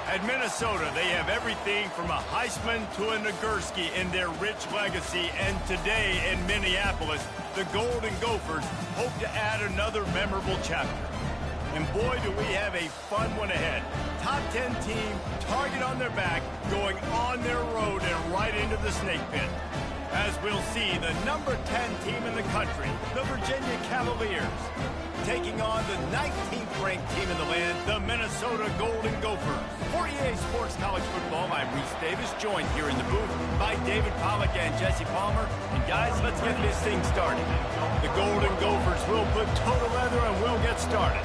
At Minnesota, they have everything from a Heisman to a Nagurski in their rich legacy. And today in Minneapolis, the Golden Gophers hope to add another memorable chapter. And boy, do we have a fun one ahead. Top 10 team, target on their back, going on their road and right into the snake pit. As we'll see, the number 10 team in the country, the Virginia Cavaliers, taking on the 19th ranked team in the land, the Minnesota Golden Gophers. For EA Sports College Football, I'm Reese Davis, joined here in the booth by David Pollack and Jesse Palmer. And guys, let's get this thing started. The Golden Gophers will put total leather and we'll get started.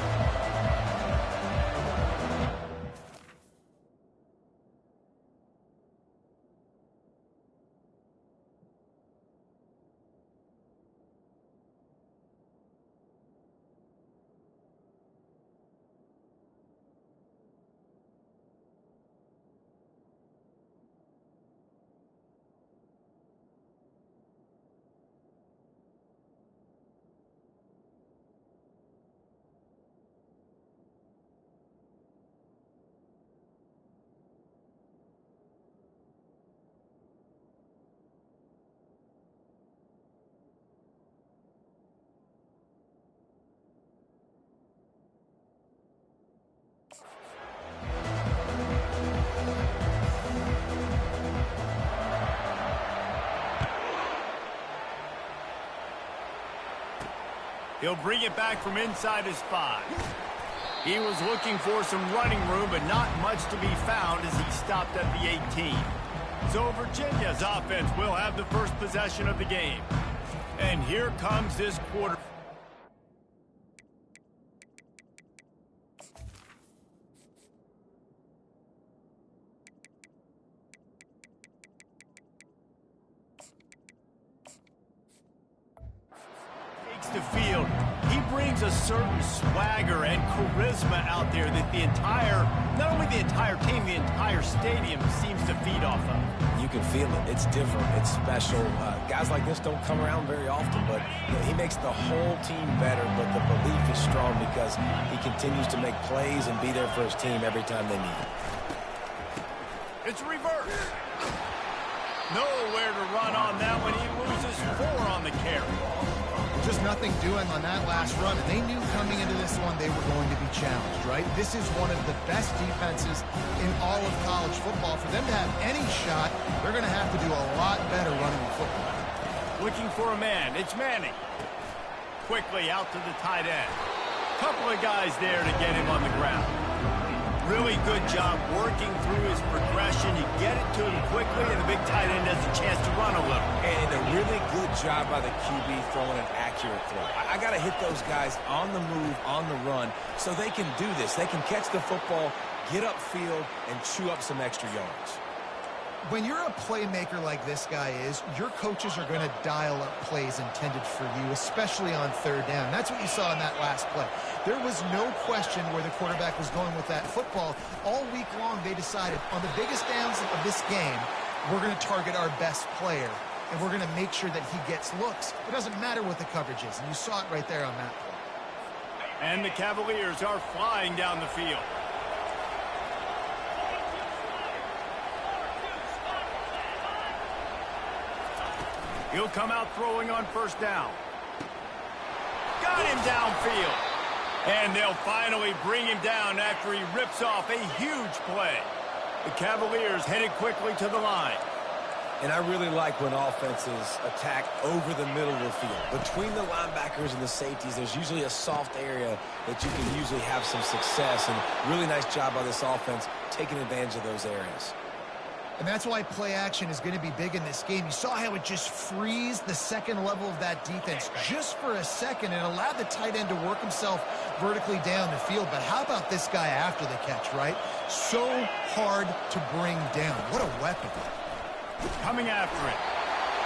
He'll bring it back from inside his 5. He was looking for some running room, but not much to be found as he stopped at the 18. So Virginia's offense will have the first possession of the game. And here comes this quarter. The field. He brings a certain swagger and charisma out there that the entire, not only the entire team, the entire stadium seems to feed off of. You can feel it. It's different. It's special. Guys like this don't come around very often, but he makes the whole team better, but the belief is strong because he continues to make plays and be there for his team every time they need it. It's reverse. Nowhere to run on that one. He loses 4 on the carry. Just nothing doing on that last run, and they knew coming into this one they were going to be challenged, right? This is one of the best defenses in all of college football. For them to have any shot, they're going to have to do a lot better running the football. Looking for a man. It's Manning. Quickly out to the tight end. Couple of guys there to get him on the ground. Really good job working through his progression. You get it to him quickly, and the big tight end has a chance to run a little. And a really good job by the QB throwing an accurate throw. I got to hit those guys on the move, on the run, so they can do this. They can catch the football, get upfield, and chew up some extra yards. When you're a playmaker like this guy is, your coaches are going to dial up plays intended for you, especially on third down. That's what you saw in that last play. There was no question where the quarterback was going with that football. All week long, they decided on the biggest downs of this game, we're going to target our best player, and we're going to make sure that he gets looks. It doesn't matter what the coverage is, and you saw it right there on that play. And the Cavaliers are flying down the field. He'll come out throwing on first down. Got him downfield. And they'll finally bring him down after he rips off a huge play. The Cavaliers headed quickly to the line. And I really like when offenses attack over the middle of the field. Between the linebackers and the safeties, there's usually a soft area that you can usually have some success. And really nice job by this offense taking advantage of those areas. And that's why play action is going to be big in this game. You saw how it just frees the second level of that defense just for a second and allowed the tight end to work himself vertically down the field. But how about this guy after the catch, right? So hard to bring down. What a weapon. Coming after it.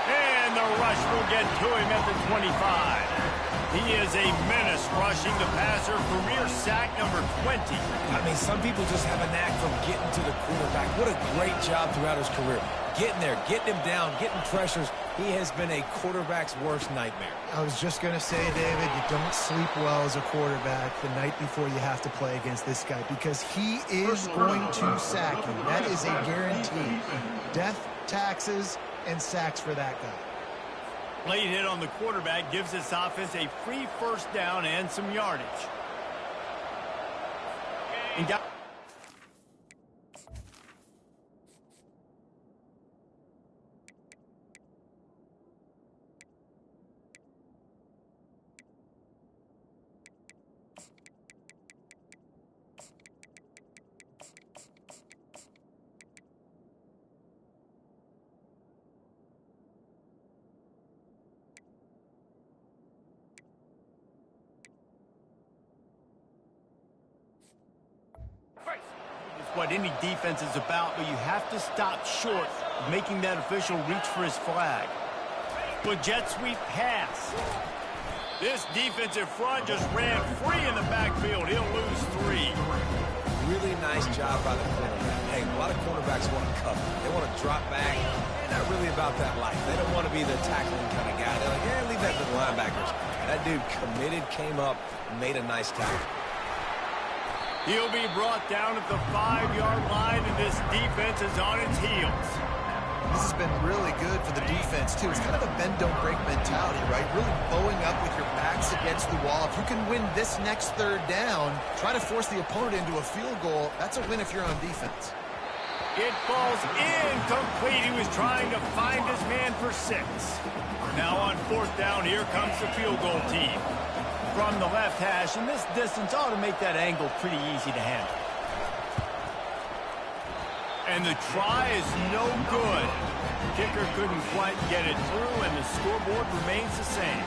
And And the rush will get to him at the 25. He is a menace rushing the passer, career sack number 20. I mean, some people just have a knack from getting to the quarterback. What a great job throughout his career. Getting there, getting him down, getting pressures. He has been a quarterback's worst nightmare. I was just going to say, David, you don't sleep well as a quarterback the night before you have to play against this guy because he is going to sack you. That is a guarantee. Death, taxes, and sacks for that guy. Late hit on the quarterback gives this offense a free first down and some yardage. And got what any defense is about, but you have to stop short of making that official reach for his flag. With jet sweep pass. This defensive front just ran free in the backfield. He'll lose 3. Really nice job by the quarterback. Hey, a lot of quarterbacks want to cover. They want to drop back. They're not really about that life. They don't want to be the tackling kind of guy. They're like, yeah, leave that to the linebackers. That dude committed, came up, made a nice tackle. He'll be brought down at the 5-yard line, and this defense is on its heels. This has been really good for the defense, too. It's kind of a bend-don't-break mentality, right? Really bowing up with your backs against the wall. If you can win this next third down, try to force the opponent into a field goal. That's a win if you're on defense. It falls incomplete. He was trying to find his man for 6. Now on 4th down, here comes the field goal team. From the left hash, and this distance ought to make that angle pretty easy to handle. And the try is no good. Kicker couldn't quite get it through, and the scoreboard remains the same.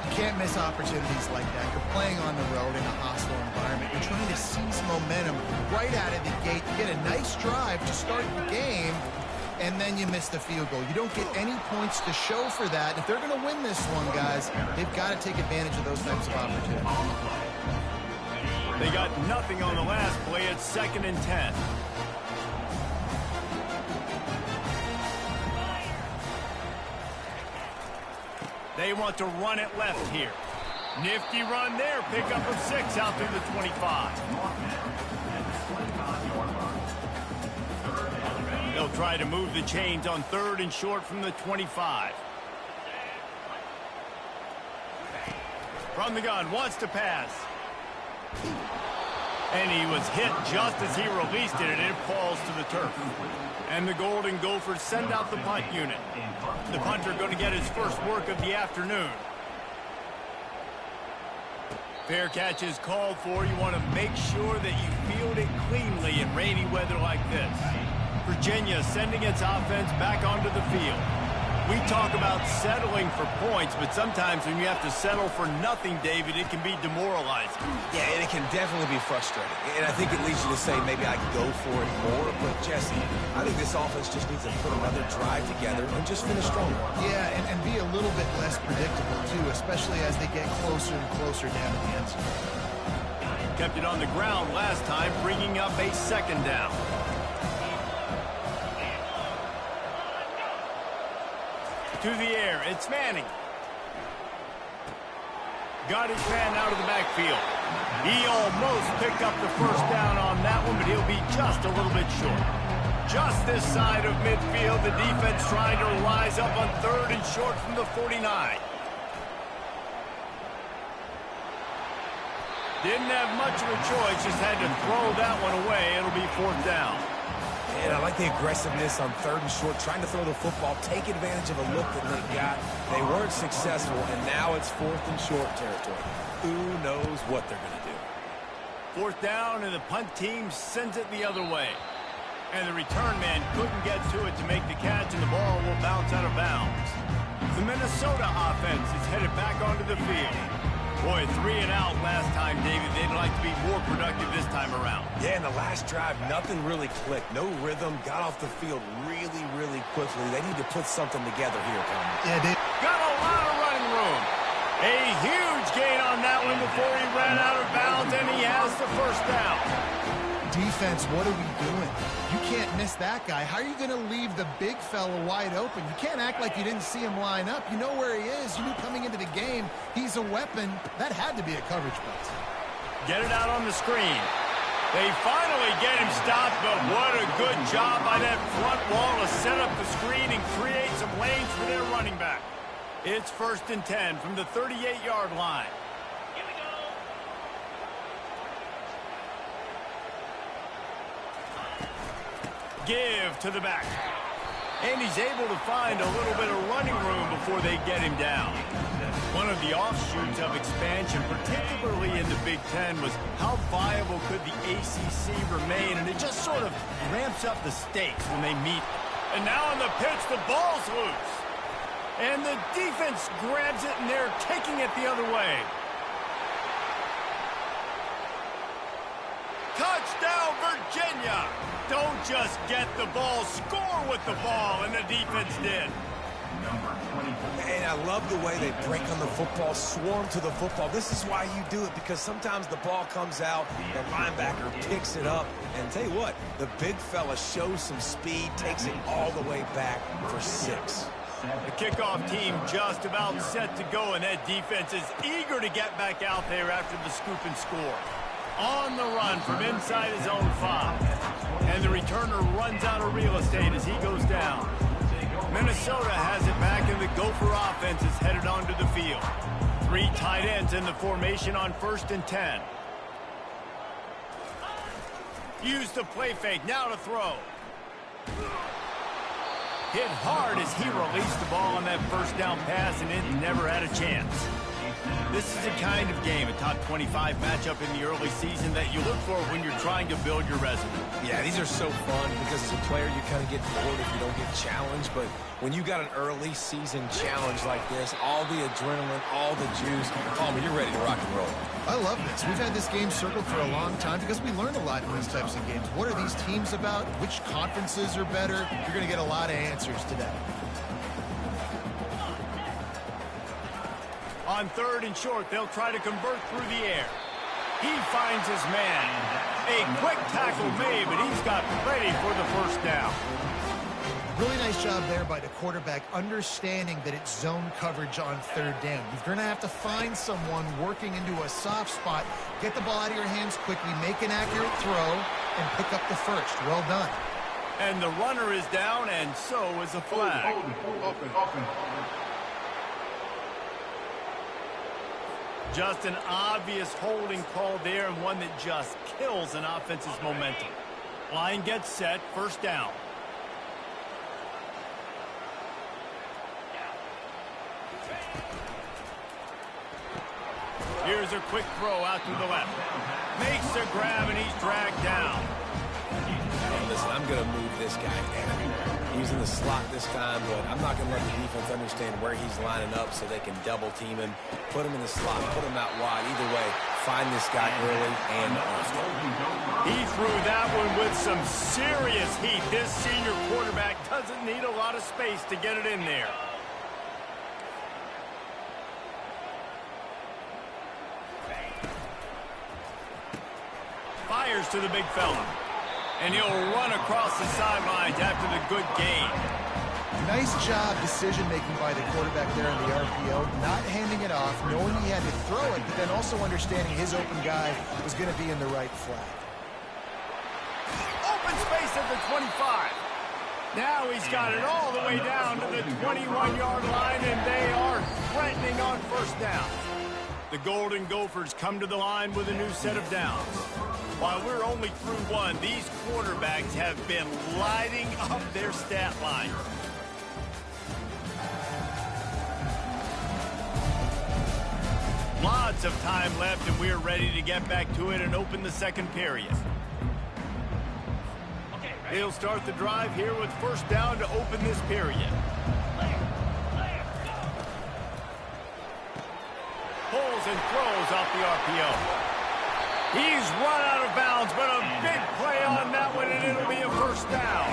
You can't miss opportunities like that. You're playing on the road in a hostile environment. You're trying to seize momentum right out of the gate. You get a nice drive to start the game, and then you miss the field goal. You don't get any points to show for that. If they're going to win this one, guys, they've got to take advantage of those types of opportunities. They got nothing on the last play. It's 2nd and 10. They want to run it left here. Nifty run there. Pickup of 6 out through the 25. They'll try to move the chains on 3rd and short from the 25. From the gun, wants to pass. And he was hit just as he released it, and it falls to the turf. And the Golden Gophers send out the punt unit. The punter going to get his first work of the afternoon. Fair catch is called for. You want to make sure that you field it cleanly in rainy weather like this. Virginia sending its offense back onto the field. We talk about settling for points, but sometimes when you have to settle for nothing, David, it can be demoralizing. Yeah, and it can definitely be frustrating. And I think it leads you to say maybe I could go for it more. But, Jesse, I think this offense just needs to put another drive together and just finish stronger. Yeah, and be a little bit less predictable, too, especially as they get closer and closer down to the end zone. Kept it on the ground last time, bringing up a 2nd down. To the air, it's Manning. Got his man out of the backfield. He almost picked up the first down on that one, but he'll be just a little bit short. Just this side of midfield, the defense trying to rise up on 3rd and short from the 49. Didn't have much of a choice, just had to throw that one away. It'll be 4th down. And I like the aggressiveness on 3rd and short, trying to throw the football, take advantage of a look that they got. They weren't successful, and now it's 4th and short territory. Who knows what they're going to do? 4th down, and the punt team sends it the other way. And the return man couldn't get to it to make the catch, and the ball will bounce out of bounds. The Minnesota offense is headed back onto the field. Boy, 3 and out last time, David. They'd like to be more productive this time around. Yeah, in the last drive, nothing really clicked. No rhythm. Got off the field really, really quickly. They need to put something together here, Palmer. Yeah, they got a lot of running room. A huge gain on that one before he ran out of bounds, and he has the first down. defense, what are we doing? You can't miss that guy. How are you going to leave the big fella wide open? You can't act like you didn't see him line up. You know where he is. You knew coming into the game he's a weapon. That had to be a coverage blitz. Get it out on the screen. They finally get him stopped, but what a good job by that front wall to set up the screen and create some lanes for their running back. It's 1st and 10 from the 38-yard line. Give to the back. And he's able to find a little bit of running room before they get him down. One of the offshoots of expansion, particularly in the Big Ten, was how viable could the ACC remain, and it just sort of ramps up the stakes when they meet. And now on the pitch, the ball's loose. And the defense grabs it, and they're taking it the other way. Touchdown, Virginia! Don't just get the ball, score with the ball, and the defense did. And I love the way they break on the football, swarm to the football. This is why you do it, because sometimes the ball comes out, the linebacker picks it up, and tell you what, the big fella shows some speed, takes it all the way back for 6. The kickoff team just about set to go, and that defense is eager to get back out there after the scoop and score. On the run from inside his own 5. And the returner runs out of real estate as he goes down. Minnesota has it back, and the Gopher offense is headed onto the field. 3 tight ends in the formation on 1st and 10. Use the play fake, now to throw. Hit hard as he released the ball on that first down pass, and it never had a chance. This is the kind of game, a top 25 matchup in the early season, that you look for when you're trying to build your resume. Yeah, these are so fun because as a player you kind of get bored if you don't get challenged, but when you got an early season challenge like this, all the adrenaline, all the juice, Palmer, you're ready to rock and roll. I love this. We've had this game circled for a long time because we learn a lot in these types of games. What are these teams about? Which conferences are better? You're going to get a lot of answers today. On 3rd and short, they'll try to convert through the air. He finds his man. A quick tackle made, but he's got plenty for the first down. Really nice job there by the quarterback, understanding that it's zone coverage on 3rd down. You're going to have to find someone working into a soft spot, get the ball out of your hands quickly, make an accurate throw, and pick up the first. Well done. And the runner is down, and so is a flag. Just an obvious holding call there, and one that just kills an offense's momentum. Line gets set, 1st down. Here's a quick throw out to the left. Makes a grab, and he's dragged down. Listen, I'm going to move this guy everywhere. He's in the slot this time, but I'm not going to let the defense understand where he's lining up so they can double team him, put him in the slot, put him out wide. Either way, find this guy early and often. He threw that one with some serious heat. This senior quarterback doesn't need a lot of space to get it in there. Fires to the big fella. And he'll run across the sidelines after the good gain. Nice job decision-making by the quarterback there in the RPO, not handing it off, knowing he had to throw it, but then also understanding his open guy was going to be in the right flat. Open space at the 25. Now he's got it all the way down to the 21-yard line, and they are threatening on 1st down. The Golden Gophers come to the line with a new set of downs. While we're only through 1, these quarterbacks have been lighting up their stat line. Lots of time left, and we're ready to get back to it and open the 2nd period. They'll start the drive here with 1st down to open this period. pulls and throws off the RPO. He's run out of bounds, but a big play on that one, and it'll be a first down.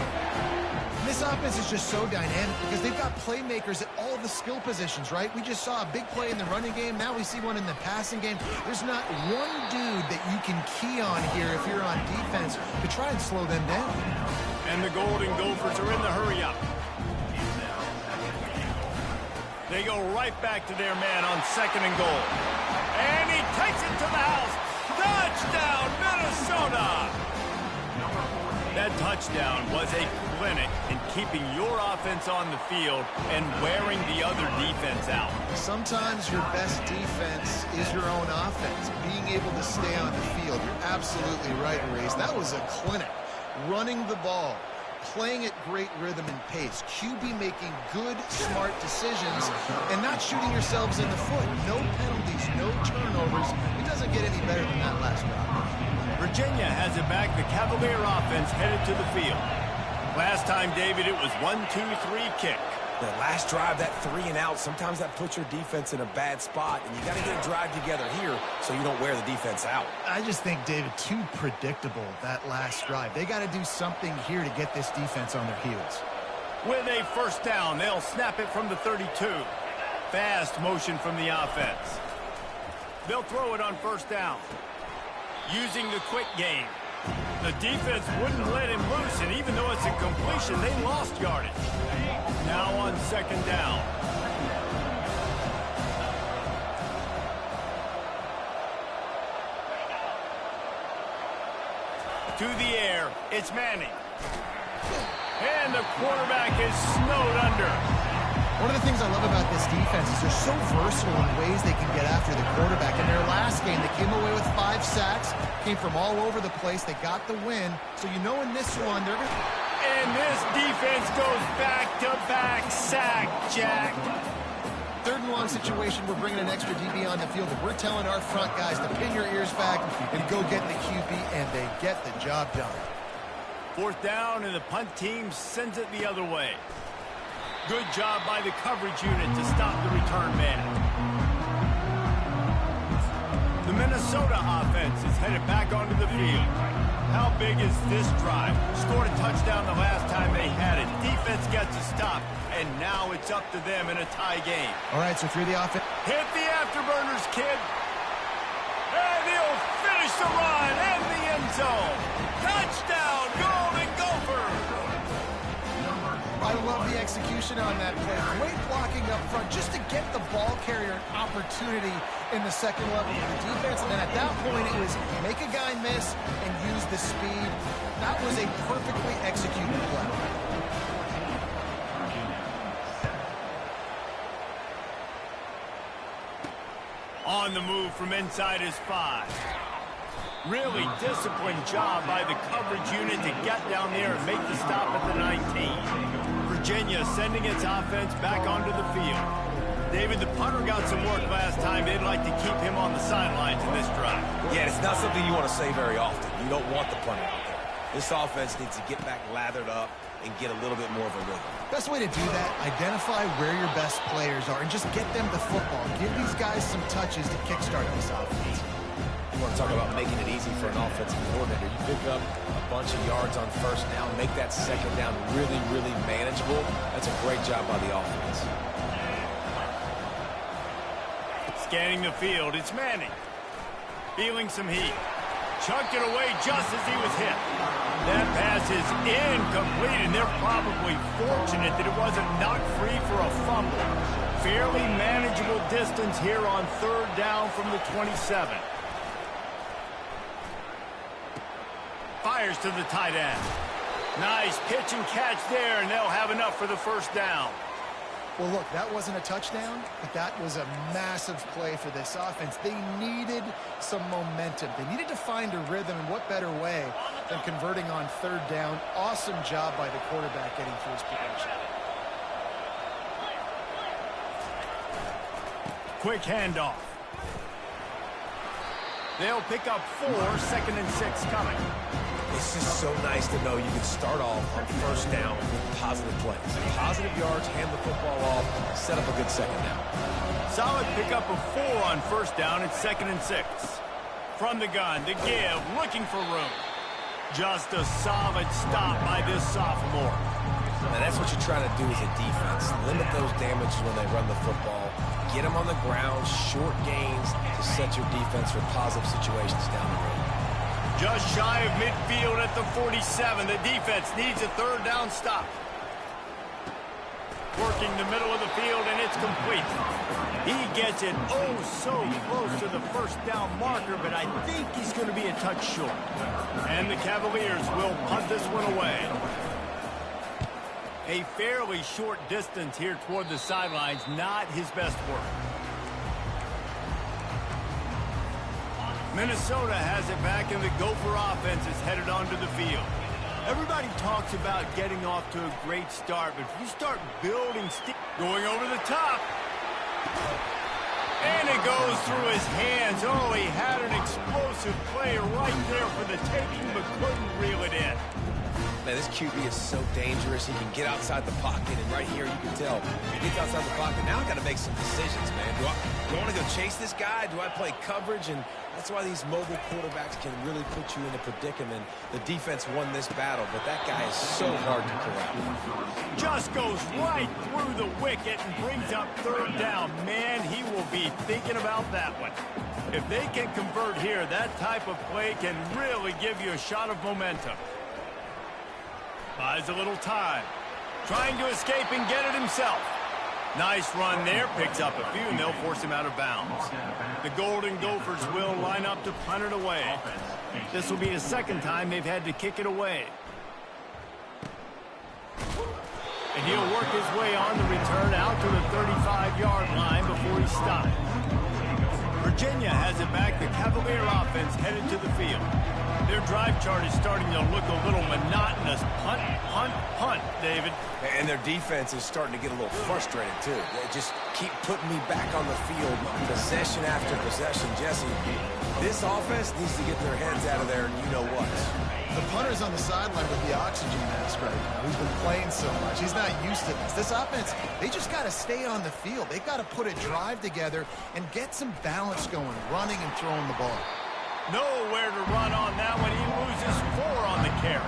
This offense is just so dynamic because they've got playmakers at all the skill positions, right? We just saw a big play in the running game. Now we see one in the passing game. There's not one dude that you can key on here if you're on defense to try and slow them down. And the Golden Gophers are in the hurry-up. They go right back to their man on 2nd and goal. And he takes it to the house. Touchdown, Minnesota! That touchdown was a clinic in keeping your offense on the field and wearing the other defense out. Sometimes your best defense is your own offense, being able to stay on the field. You're absolutely right, Reyes. That was a clinic. Running the ball, playing at great rhythm and pace, QB making good, smart decisions, and not shooting yourselves in the foot. No penalties, no turnovers. It doesn't get any better than that last drive. Virginia has it back. The Cavalier offense headed to the field. Last time, David, it was 1-2-3 kick. The last drive, that 3 and out, sometimes that puts your defense in a bad spot, and you got to get a drive together here so you don't wear the defense out. I just think, David, too predictable, that last drive. They got to do something here to get this defense on their heels. With a first down, they'll snap it from the 32. Fast motion from the offense. They'll throw it on first down. Using the quick game. The defense wouldn't let him loose, and even though it's a completion, they lost yardage. Now on 2nd down. To the air, it's Manning. And the quarterback is snowed under. One of the things I love about this defense is they're so versatile in ways they can get after the quarterback. In their last game, they came away with 5 sacks, came from all over the place. They got the win. So you know in this one, they're going to... And this defense goes back-to-back sack, Jack. 3rd and long situation, we're bringing an extra DB on the field, and we're telling our front guys to pin your ears back and go get the QB, and they get the job done. 4th down, and the punt team sends it the other way. Good job by the coverage unit to stop the return man. The Minnesota offense is headed back onto the field. How big is this drive? Scored a touchdown the last time they had it. Defense gets a stop, and now it's up to them in a tie game. All right, so through the offense. Hit the afterburners, kid. And he'll finish the run in the end zone. Touchdown, Golden Gophers! I love the execution on that play. Great blocking up front just to get the ball carrier an opportunity in the 2nd level of the defense. And then at that point, it was make a guy miss and use the speed. That was a perfectly executed play. On the move from inside his 5. Really disciplined job by the coverage unit to get down there and make the stop at the 19. Virginia sending its offense back onto the field. David, the punter got some work last time. They'd like to keep him on the sidelines in this drive. Yeah, it's not something you want to say very often. You don't want the punter out there. This offense needs to get back lathered up and get a little bit more of a rhythm. Best way to do that, identify where your best players are and just get them the football. Give these guys some touches to kickstart this offense. You want to talk about making it easy for an offensive coordinator. You pick up a bunch of yards on first down, make that 2nd down really, really manageable. That's a great job by the offense. Scanning the field, it's Manning. Feeling some heat. Chucked it away just as he was hit. That pass is incomplete, and they're probably fortunate that it wasn't knocked free for a fumble. Fairly manageable distance here on 3rd down from the 27. Fires to the tight end. Nice pitch and catch there, and they'll have enough for the first down. Well, look, that wasn't a touchdown, but that was a massive play for this offense. They needed some momentum. They needed to find a rhythm, and what better way than converting on 3rd down. Awesome job by the quarterback getting through his progression. Quick handoff. They'll pick up 4, 2nd and 6 coming. It's just so nice to know you can start off on first down with positive plays. Positive yards, hand the football off, set up a good second down. Solid pickup of 4 on first down. It's 2nd and 6. From the gun, to give, looking for room. Just a solid stop by this sophomore. And that's what you're trying to do as a defense. Limit those damages when they run the football. Get them on the ground, short gains to set your defense for positive situations down the road. Just shy of midfield at the 47. The defense needs a 3rd down stop. Working the middle of the field, and it's complete. He gets it oh so close to the first down marker, but I think he's going to be a touch short. And the Cavaliers will punt this one away. A fairly short distance here toward the sidelines, not his best work. Minnesota has it back, and the Gopher offense is headed onto the field. Everybody talks about getting off to a great start, but if you start building going over the top, and it goes through his hands. Oh, he had an explosive play right there for the taking, but couldn't reel it in. Man, this QB is so dangerous. He can get outside the pocket, and right here you can tell he gets outside the pocket. Now I got to make some decisions, man. Do I want to go chase this guy? Do I play coverage? And that's why these mobile quarterbacks can really put you in a predicament. The defense won this battle, but that guy is so hard to corral. Just goes right through the wicket and brings up 3rd down. Man, he will be thinking about that one. If they can convert here, that type of play can really give you a shot of momentum. Buys a little time. Trying to escape and get it himself. Nice run there. Picks up a few, and they'll force him out of bounds. The Golden Gophers will line up to punt it away. This will be the 2nd time they've had to kick it away. And he'll work his way on the return out to the 35-yard line before he's stopped. Virginia has it back. The Cavalier offense headed to the field. Their drive chart is starting to look a little monotonous. Punt, punt, punt, David. And their defense is starting to get a little frustrated, too. They just keep putting me back on the field, possession after possession. Jesse, this offense needs to get their heads out of there, and you know what. The punter's on the sideline with the oxygen mask right now. He's been playing so much. He's not used to this. This offense, they just got to stay on the field. They've got to put a drive together and get some balance going, running and throwing the ball. Nowhere to run on that one. He loses 4 on the carry.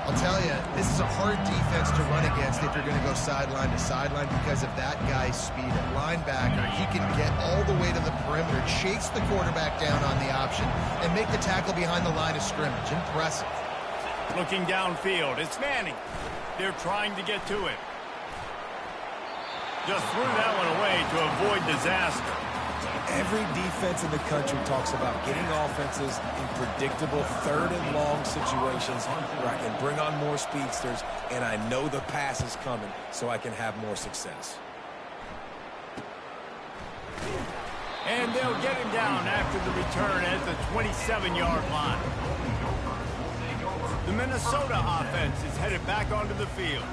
I'll tell you, this is a hard defense to run against if you're going to go sideline to sideline because of that guy's speed. At linebacker, he can get all the way to the perimeter, chase the quarterback down on the option, and make the tackle behind the line of scrimmage. Impressive. Looking downfield, it's Manning. They're trying to get to it. Just threw that one away to avoid disaster. Every defense in the country talks about getting offenses in predictable 3rd and long situations where I can bring on more speedsters and I know the pass is coming so I can have more success. And they'll get him down after the return at the 27-yard line. The Minnesota offense is headed back onto the field.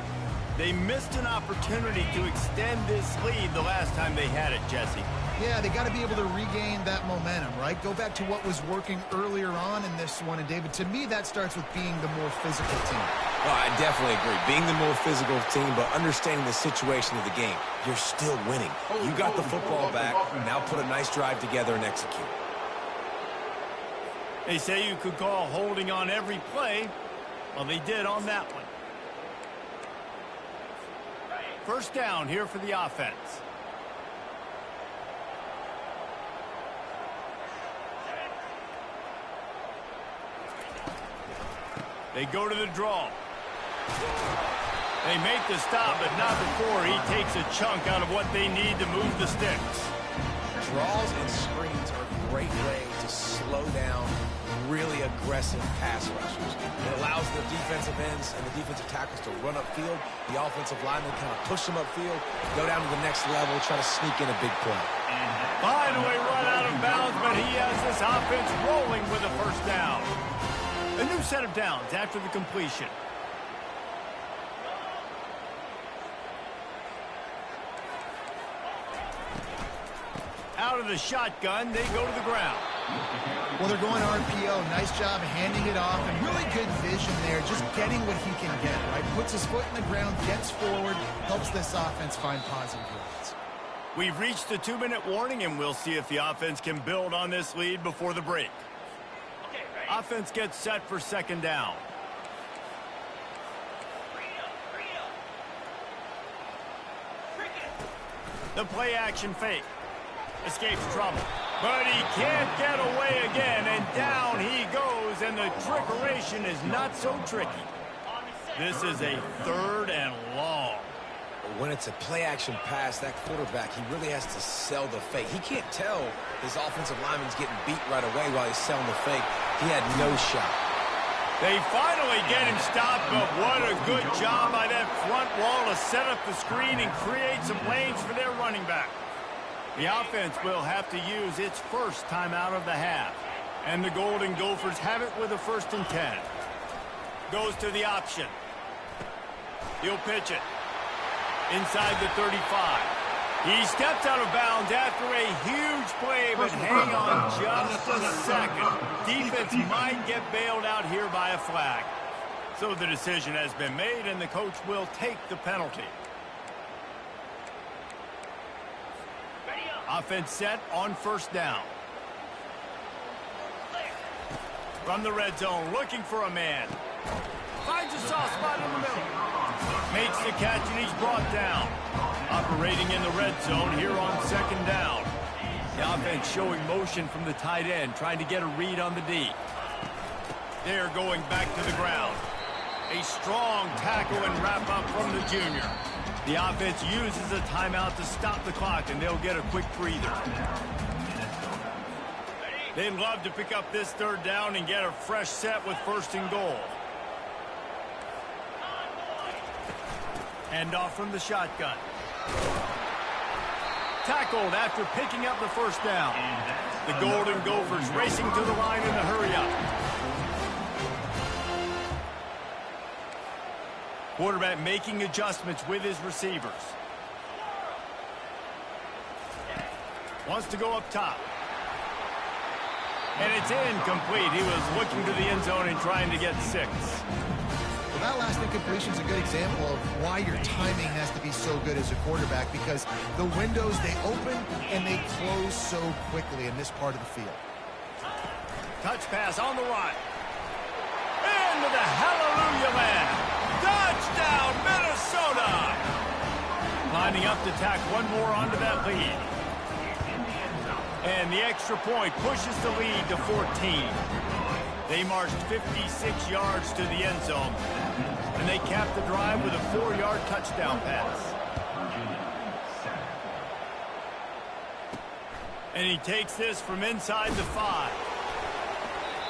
They missed an opportunity to extend this lead the last time they had it, Jesse. Yeah, they got to be able to regain that momentum, right? Go back to what was working earlier on in this one. And, David, to me, that starts with being the more physical team. Well, I definitely agree. Being the more physical team, but understanding the situation of the game. You're still winning. You got the football back. Now put a nice drive together and execute. They say you could call holding on every play. Well, they did on that one. First down here for the offense. They go to the draw. They make the stop, but not before he takes a chunk out of what they need to move the sticks. Draws and screens are a great way to slow down really aggressive pass rushers. It allows the defensive ends and the defensive tackles to run upfield. The offensive linemen kind of push them upfield, go down to the next level, try to sneak in a big play. Finally run out of bounds, but he has this offense rolling with a first down. A new set of downs after the completion. Out of the shotgun, they go to the ground. Well, they're going RPO. Nice job handing it off, and really good vision there, just getting what he can get, right? Puts his foot in the ground, gets forward, helps this offense find positive yards. We've reached the 2-minute warning, and we'll see if the offense can build on this lead before the break. Offense gets set for second down. The play action fake. Escapes trouble. But he can't get away again, and down he goes, and the trickeration is not so tricky. This is a 3rd and long. When it's a play-action pass, that quarterback, he really has to sell the fake. He can't tell his offensive lineman's getting beat right away while he's selling the fake. He had no shot. They finally get him stopped, but what a good job by that front wall to set up the screen and create some lanes for their running back. The offense will have to use its first timeout of the half. And the Golden Gophers have it with a 1st and 10. Goes to the option. He'll pitch it. Inside the 35. He steps out of bounds after a huge play, but hang on just a second. Defense might get bailed out here by a flag. So the decision has been made, and the coach will take the penalty. Offense set on 1st down. From the red zone, looking for a man. Finds a soft spot in the middle. Makes the catch, and he's brought down. Operating in the red zone here on 2nd down. The offense showing motion from the tight end, trying to get a read on the D. They're going back to the ground. A strong tackle and wrap up from the junior. The offense uses a timeout to stop the clock, and they'll get a quick breather. They'd love to pick up this 3rd down and get a fresh set with 1st and goal. Hand off from the shotgun. Tackled after picking up the 1st down. The Golden Gophers racing to the line in a hurry-up. Quarterback making adjustments with his receivers. Wants to go up top. And it's incomplete. He was looking to the end zone and trying to get 6. Well, that last incompletion is a good example of why your timing has to be so good as a quarterback, because the windows, they open and they close so quickly in this part of the field. Touch pass on the right. Into the hallelujah land. Touchdown, Minnesota! Lining up to tack one more onto that lead. And the extra point pushes the lead to 14. They marched 56 yards to the end zone. And they capped the drive with a 4-yard touchdown pass. And he takes this from inside the 5.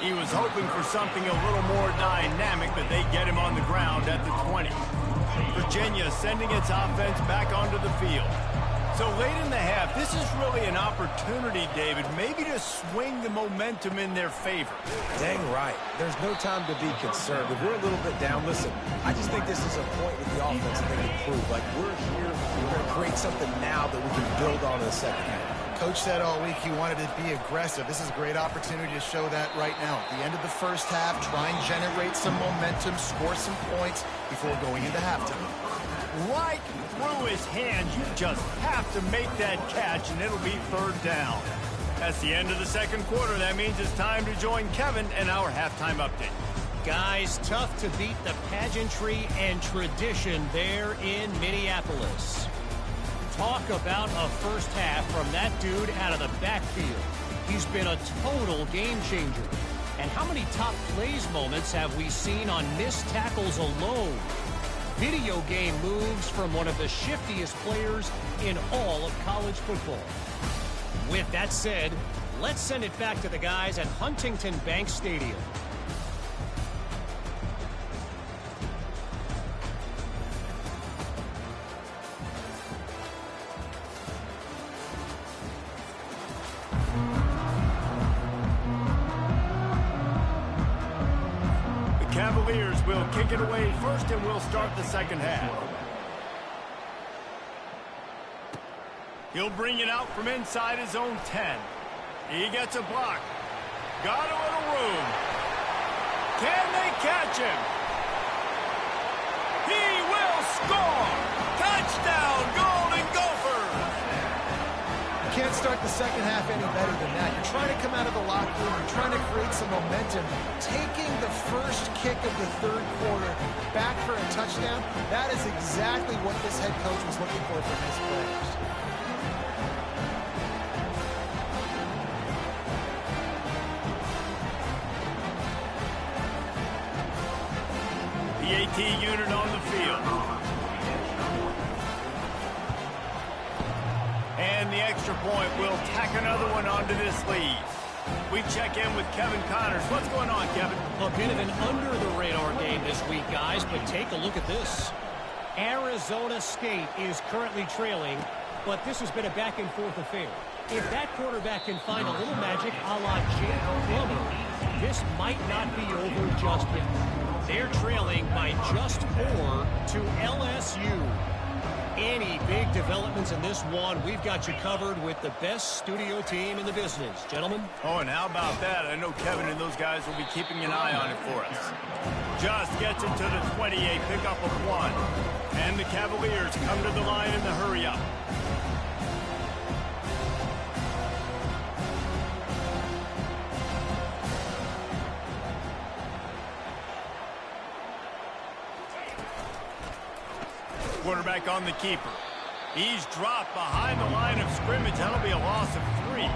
He was hoping for something a little more dynamic, but they get him on the ground at the 20. Virginia sending its offense back onto the field. So late in the half, this is really an opportunity, David, maybe to swing the momentum in their favor. Dang right. There's no time to be concerned. If we're a little bit down, listen, I just think this is a point with the offense that they can prove. Like, we're here, we're going to create something now that we can build on in the second half. Coach said all week he wanted to be aggressive. This is a great opportunity to show that right now. At the end of the first half, try and generate some momentum, score some points before going into halftime. Right through his hands. You just have to make that catch, and it'll be 3rd down. That's the end of the second quarter. That means it's time to join Kevin in our halftime update. Guys, tough to beat the pageantry and tradition there in Minneapolis. Talk about a first half from that dude out of the backfield. He's been a total game changer. And how many top plays moments have we seen on missed tackles alone? Video game moves from one of the shiftiest players in all of college football. With that said, let's send it back to the guys at Huntington Bank Stadium. Cavaliers will kick it away first, and we'll start the second half. He'll bring it out from inside his own 10. He gets a block. Got a little room. Can they catch him? He will score! Touchdown, Golden Gophers! You can't start the second half any better than that. You're trying to come out of the locker room. You're trying to create some momentum. Taking the first kick of the third quarter back for a touchdown, that is exactly what this head coach was looking for from his players. The AT unit on the field. And the extra point will tack another one onto this lead. We check in with Kevin Connors. What's going on, Kevin? A bit of an under-the-radar game this week, guys, but take a look at this. Arizona State is currently trailing, but this has been a back-and-forth affair. If that quarterback can find a little magic a la Jake Plummer, this might not be over just yet. They're trailing by just 4 to LSU. Any big developments in this one, we've got you covered with the best studio team in the business. Gentlemen? Oh, and how about that? I know Kevin and those guys will be keeping an eye on it for us. Just gets it to the 28, pickup of 1. And the Cavaliers come to the line in the hurry-up. Quarterback on the keeper. He's dropped behind the line of scrimmage. That'll be a loss of 3.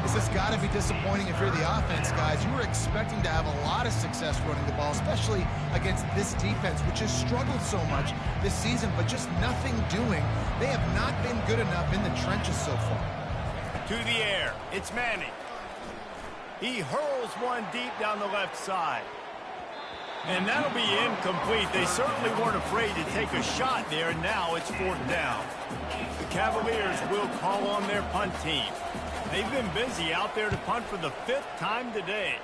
This has got to be disappointing if you're the offense, guys. You were expecting to have a lot of success running the ball, especially against this defense, which has struggled so much this season, but just nothing doing. They have not been good enough in the trenches so far. To the air. It's Manning. He hurls one deep down the left side. And that'll be incomplete. They certainly weren't afraid to take a shot there, and now it's 4th down. The Cavaliers will call on their punt team. They've been busy out there to punt for the 5th time today.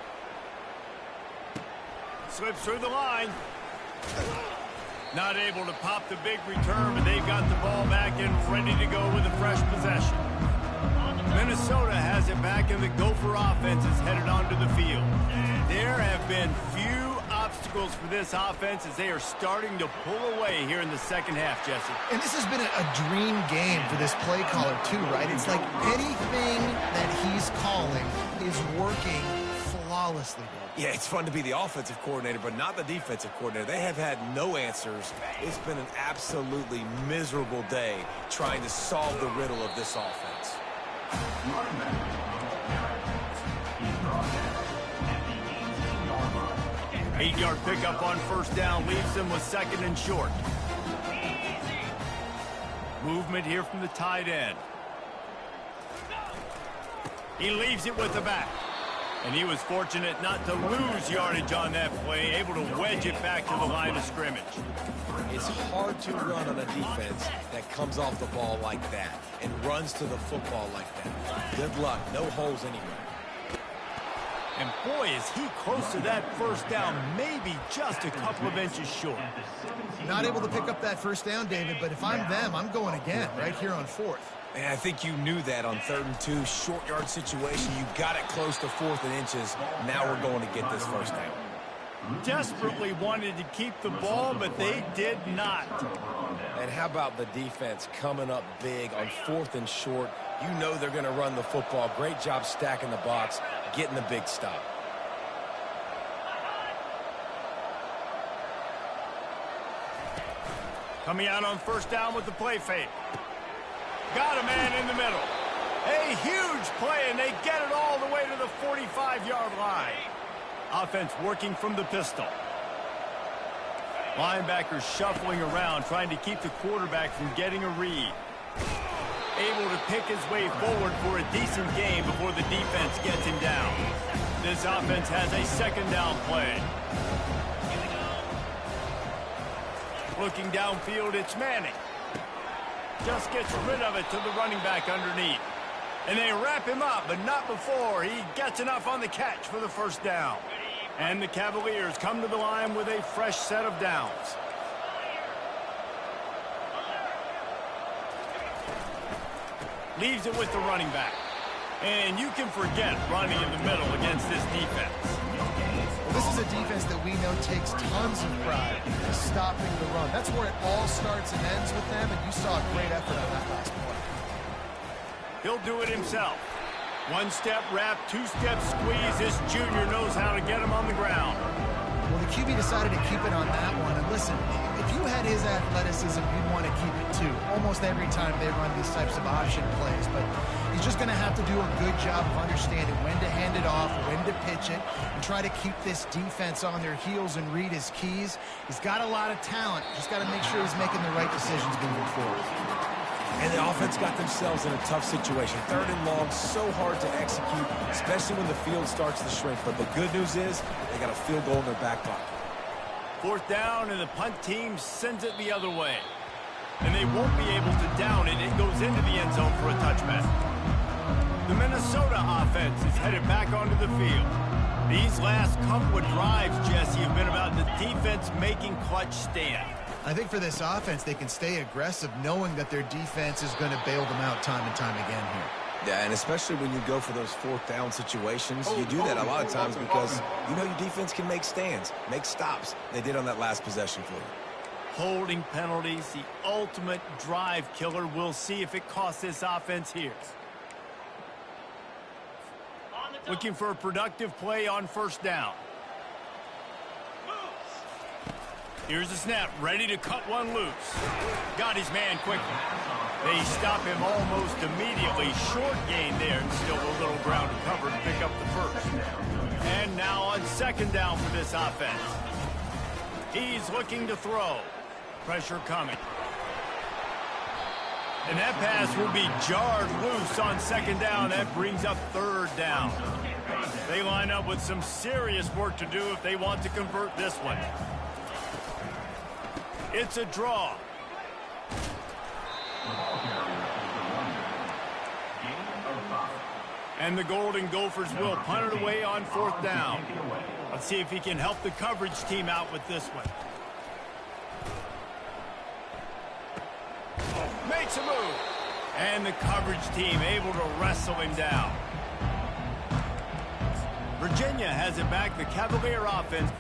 Slips through the line. Not able to pop the big return, but they've got the ball back and ready to go with a fresh possession. Minnesota has it back, and the Gopher offense is headed onto the field. There have been few obstacles for this offense as they are starting to pull away here in the second half, Jesse. And this has been a dream game for this play caller too, right? It's like anything that he's calling is working flawlessly. Yeah, it's fun to be the offensive coordinator, but not the defensive coordinator. They have had no answers. It's been an absolutely miserable day trying to solve the riddle of this offense. 8-yard pickup on 1st down leaves them with 2nd and short. Movement here from the tight end. He leaves it with the back. And he was fortunate not to lose yardage on that play, able to wedge it back to the line of scrimmage. It's hard to run on a defense that comes off the ball like that and runs to the football like that. Good luck. No holes anywhere. And boy, is he close to that 1st down, maybe just a couple of inches short. Not able to pick up that 1st down, David, but if I'm them, I'm going again right here on 4th. And I think you knew that on 3rd and 2, short yard situation. You got it close to 4th and inches. Now we're going to get this 1st down. Desperately wanted to keep the ball, but they did not. And how about the defense coming up big on 4th and short? You know they're going to run the football. Great job stacking the box, getting the big stop. Coming out on 1st down with the play fake. Got a man in the middle. A huge play, and they get it all the way to the 45-yard line. Offense working from the pistol. Linebackers shuffling around, trying to keep the quarterback from getting a read. Able to pick his way forward for a decent game before the defense gets him down. This offense has a 2nd down play. Looking downfield, it's Manning. Just gets rid of it to the running back underneath. And they wrap him up, but not before he gets enough on the catch for the 1st down. And the Cavaliers come to the line with a fresh set of downs. Leaves it with the running back. And you can forget running in the middle against this defense. Well, this is a defense that we know takes tons of pride in stopping the run. That's where it all starts and ends with them, and you saw a great effort on that last play. He'll do it himself. One-step wrap, two-step squeeze. This junior knows how to get him on the ground. Well, the QB decided to keep it on that one. And listen, if you had his athleticism, you'd want to keep it too. Almost every time they run these types of option plays. But he's just going to have to do a good job of understanding when to hand it off, when to pitch it, and try to keep this defense on their heels and read his keys. He's got a lot of talent. Just got to make sure he's making the right decisions moving forward. And the offense got themselves in a tough situation. 3rd and long, so hard to execute, especially when the field starts to shrink. But the good news is they got a field goal in their back pocket. 4th down, and the punt team sends it the other way. And they won't be able to down it. It goes into the end zone for a touchback. The Minnesota offense is headed back onto the field. These last couple of drives, Jesse, have been about the defense making clutch stand. I think for this offense, they can stay aggressive knowing that their defense is going to bail them out time and time again here. Yeah, and especially when you go for those 4th down situations, you do that a lot of times because you know your defense can make stands, make stops. They did on that last possession for you. Holding penalties, the ultimate drive killer. We'll see if it costs this offense here. Looking for a productive play on 1st down. Here's the snap, ready to cut one loose. Got his man quickly. They stop him almost immediately. Short gain there, and still a little ground to cover to pick up the 1st. And now on 2nd down for this offense. He's looking to throw. Pressure coming. And that pass will be jarred loose on 2nd down. That brings up 3rd down. They line up with some serious work to do if they want to convert this one. It's a draw. And the Golden Gophers will punt it away on 4th down. Let's see if he can help the coverage team out with this one. Makes a move. And the coverage team able to wrestle him down. Virginia has it back. The Cavalier offense.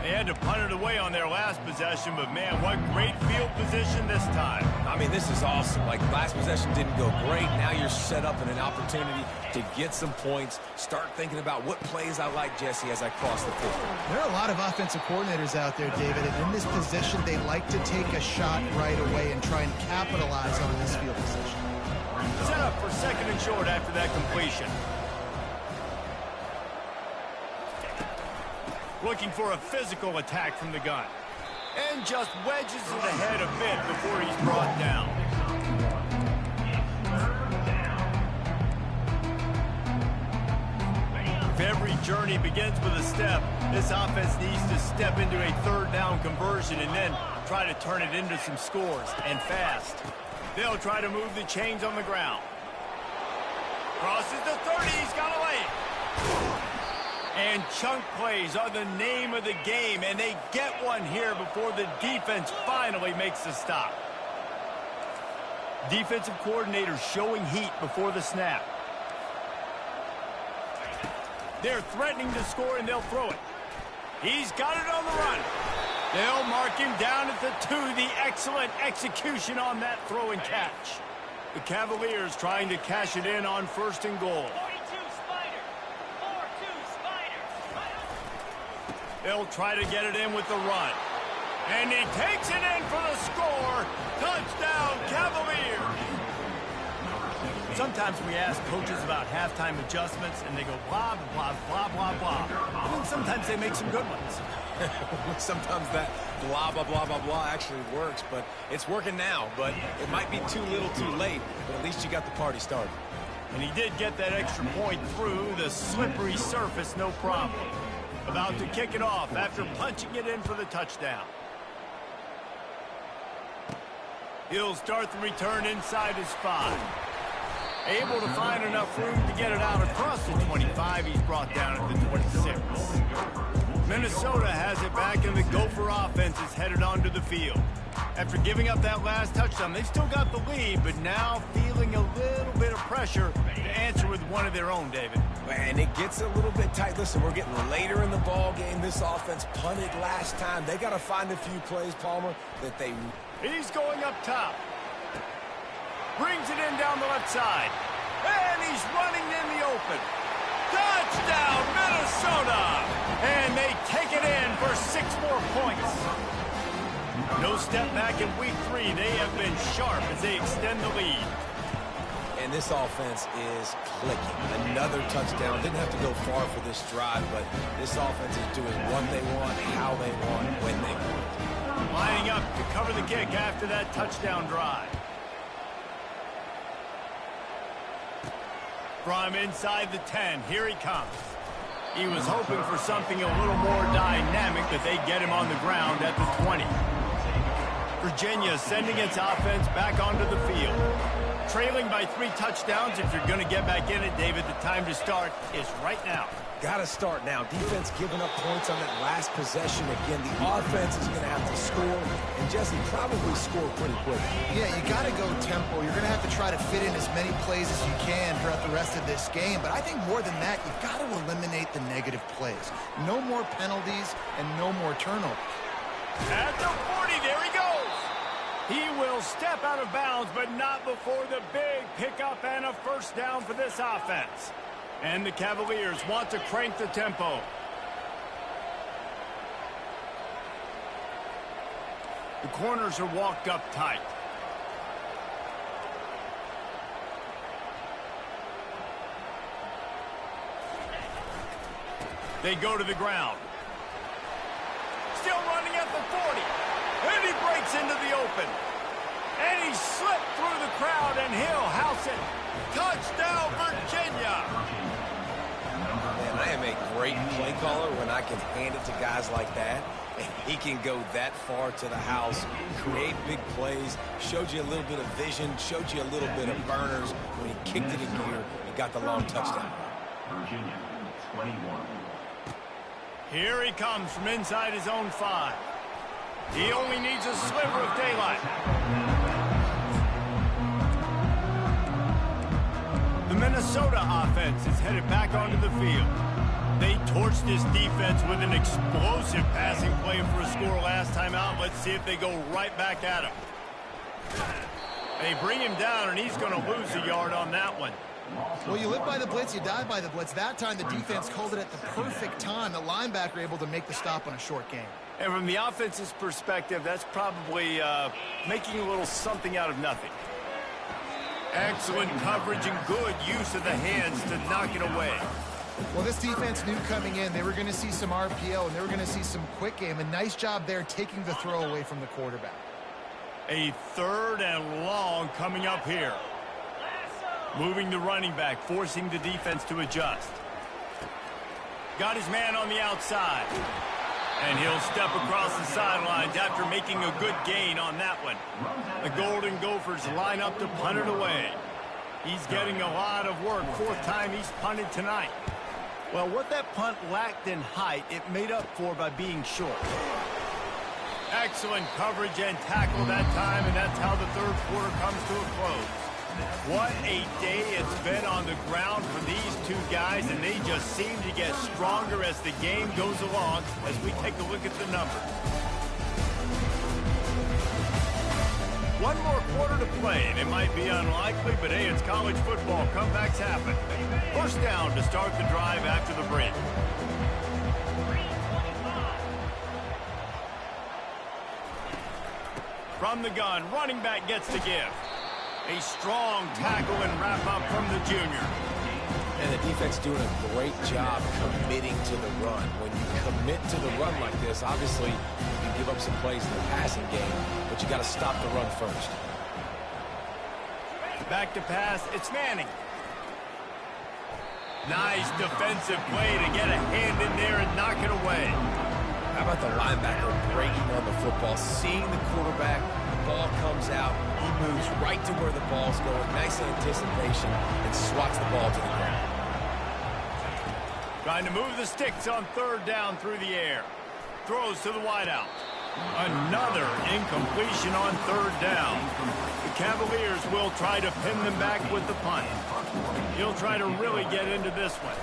They had to punt it away on their last possession, but man, what great field position this time. I mean, this is awesome. Like, last possession didn't go great. Now you're set up in an opportunity to get some points. Start thinking about what plays I like, Jesse, as I cross the field. There are a lot of offensive coordinators out there, David, and in this position, they like to take a shot right away and try and capitalize on this field position. Set up for 2nd and short after that completion. Looking for a physical attack from the gun. And just wedges it ahead a bit before he's brought down. If every journey begins with a step, this offense needs to step into a 3rd down conversion and then try to turn it into some scores, and fast. They'll try to move the chains on the ground. Crosses the 30, he's got to lay it. And chunk plays are the name of the game, and they get one here before the defense finally makes the stop. Defensive coordinator showing heat before the snap. They're threatening to score, and they'll throw it. He's got it on the run. They'll mark him down at the 2. The excellent execution on that throw and catch. The Cavaliers trying to cash it in on 1st and goal. They'll try to get it in with the run. And he takes it in for the score. Touchdown, Cavaliers. Sometimes we ask coaches about halftime adjustments, and they go blah, blah, blah, blah, blah. And then sometimes they make some good ones. Sometimes that blah, blah, blah, blah, blah actually works, but it's working now. But it might be too little too late, but at least you got the party started. And he did get that extra point through the slippery surface, no problem. About to kick it off after punching it in for the touchdown. He'll start the return inside his 5. Able to find enough room to get it out across the 25. He's brought down at the 26. Minnesota has it back, and the Gopher offense is headed onto the field. After giving up that last touchdown, they've still got the lead, but now feeling a little bit of pressure to answer with one of their own, David. And it gets a little bit tight. Listen, we're getting later in the ball game. This offense punted last time. They got to find a few plays, Palmer, that they... He's going up top. Brings it in down the left side. And he's running in the open. Touchdown, Minnesota! And they take it in for 6 more points. No step back in week 3. They have been sharp as they extend the lead. And this offense is clicking. Another touchdown. Didn't have to go far for this drive, but this offense is doing what they want, how they want, when they want. Lining up to cover the kick after that touchdown drive. From inside the 10, here he comes. He was hoping for something a little more dynamic, but they get him on the ground at the 20. Virginia sending its offense back onto the field. Trailing by 3 touchdowns. If you're going to get back in it, David, the time to start is right now. Got to start now. Defense giving up points on that last possession. Again, the offense is going to have to score, and Jesse probably score pretty quick. Yeah, you got to go tempo. You're going to have to try to fit in as many plays as you can throughout the rest of this game. But I think more than that, you've got to eliminate the negative plays. No more penalties and no more turnovers. At the 40, there he goes. He will step out of bounds, but not before the big pickup and a first down for this offense. And the Cavaliers want to crank the tempo. The corners are walked up tight. They go to the ground. Still running at the 40. And he breaks into the open. And he slipped through the crowd, and he'll house it. Touchdown, Virginia! Man, I am a great play caller when I can hand it to guys like that. And he can go that far to the house, create big plays, showed you a little bit of vision, showed you a little bit of burners. When he kicked it in gear, he got the long touchdown. Virginia, 21. Here he comes from inside his own 5. He only needs a sliver of daylight. The Minnesota offense is headed back onto the field. They torched this defense with an explosive passing play for a score last time out. Let's see if they go right back at him. They bring him down, and he's going to lose a yard on that one. Well, you live by the blitz, you die by the blitz. That time the defense called it at the perfect time. The linebacker able to make the stop on a short gain. And from the offense's perspective, that's probably making a little something out of nothing. Excellent coverage and good use of the hands to knock it away. Well, this defense knew coming in they were going to see some RPO and they were going to see some quick game. A nice job there taking the throw away from the quarterback. A 3rd and long coming up here. Moving the running back, forcing the defense to adjust. Got his man on the outside. And he'll step across the sidelines after making a good gain on that one. The Golden Gophers line up to punt it away. He's getting a lot of work. 4th time he's punted tonight. Well, what that punt lacked in height, it made up for by being short. Excellent coverage and tackle that time, and that's how the 3rd quarter comes to a close. What a day it's been on the ground for these 2 guys, and they just seem to get stronger as the game goes along as we take a look at the numbers. 1 more quarter to play, and it might be unlikely, but hey, it's college football. Comebacks happen. First down to start the drive after the break. From the gun, running back gets the give. A strong tackle and wrap-up from the junior. And the defense doing a great job committing to the run. When you commit to the run like this, obviously you can give up some plays in the passing game, but you got to stop the run first. Back to pass, it's Manning. Nice defensive play to get a hand in there and knock it away. How about the linebacker breaking on the football, seeing the quarterback, ball comes out, he moves right to where the ball's going. Nice anticipation and swats the ball to the ground. Trying to move the sticks on third down through the air. Throws to the wideout. Another incompletion on third down. The Cavaliers will try to pin them back with the punt. He'll try to really get into this one.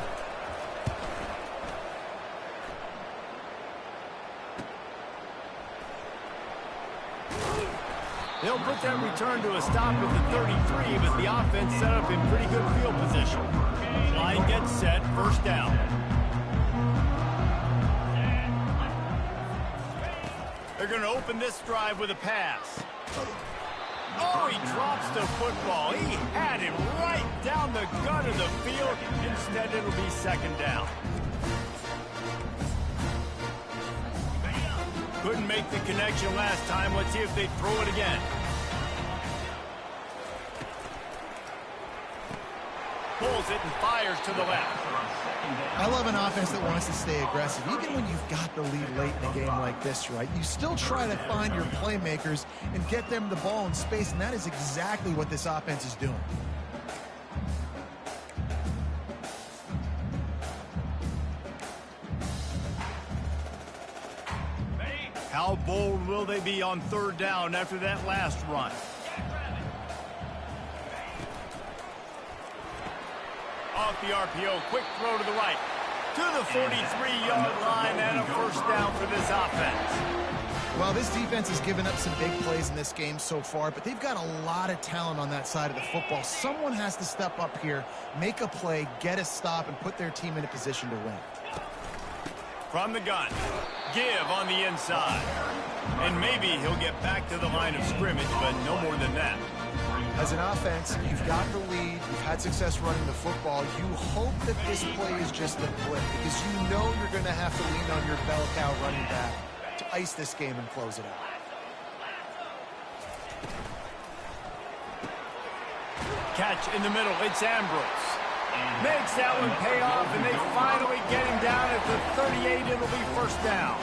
He'll put that return to a stop at the 33, but the offense set up in pretty good field position. Line gets set, first down. They're going to open this drive with a pass. Oh, he drops the football. He had him right down the gut of the field. Instead, it'll be second down. Couldn't make the connection last time. Let's see if they throw it again. Pulls it and fires to the left. I love an offense that wants to stay aggressive. Even when you've got the lead late in a game like this, right, you still try to find your playmakers and get them the ball in space, and that is exactly what this offense is doing. How bold will they be on third down after that last run? Off the RPO, quick throw to the right. To the 43-yard line and a first down for this offense. Well, this defense has given up some big plays in this game so far, but they've got a lot of talent on that side of the football. Someone has to step up here, make a play, get a stop, and put their team in a position to win. From the gun, give on the inside. And maybe he'll get back to the line of scrimmage, but no more than that. As an offense, you've got the lead, you've had success running the football. You hope that this play is just a blip because you know you're going to have to lean on your bell cow running back to ice this game and close it out. Catch in the middle, it's Ambrose. Makes that one pay off, and they finally get him down at the 38. It'll be first down.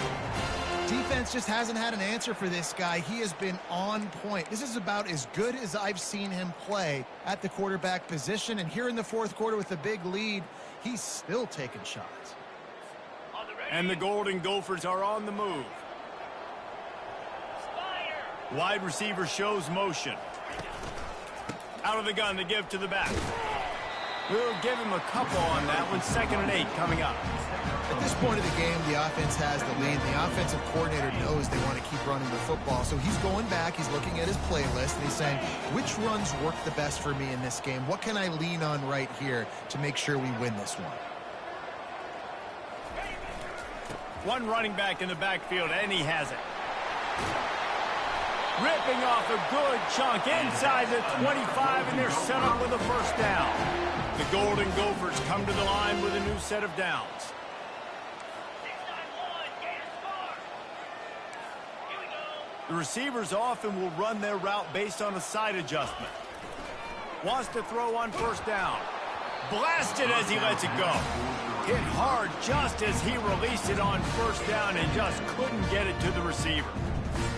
Defense just hasn't had an answer for this guy. He has been on point. This is about as good as I've seen him play at the quarterback position. And here in the fourth quarter with a big lead, he's still taking shots. And the Golden Gophers are on the move. Wide receiver shows motion. Out of the gun, the give to the back. We'll give him a couple on that one. 2nd and 8 coming up. At this point of the game, the offense has the lead. The offensive coordinator knows they want to keep running the football. So he's going back, he's looking at his playlist, and he's saying, which runs work the best for me in this game? What can I lean on right here to make sure we win this one? One running back in the backfield, and he has it. Ripping off a good chunk inside the 25, and they're set up with a first down. The Golden Gophers come to the line with a new set of downs. The receivers often will run their route based on a side adjustment. Wants to throw on first down. Blasted as he lets it go. Hit hard just as he released it on first down and just couldn't get it to the receiver.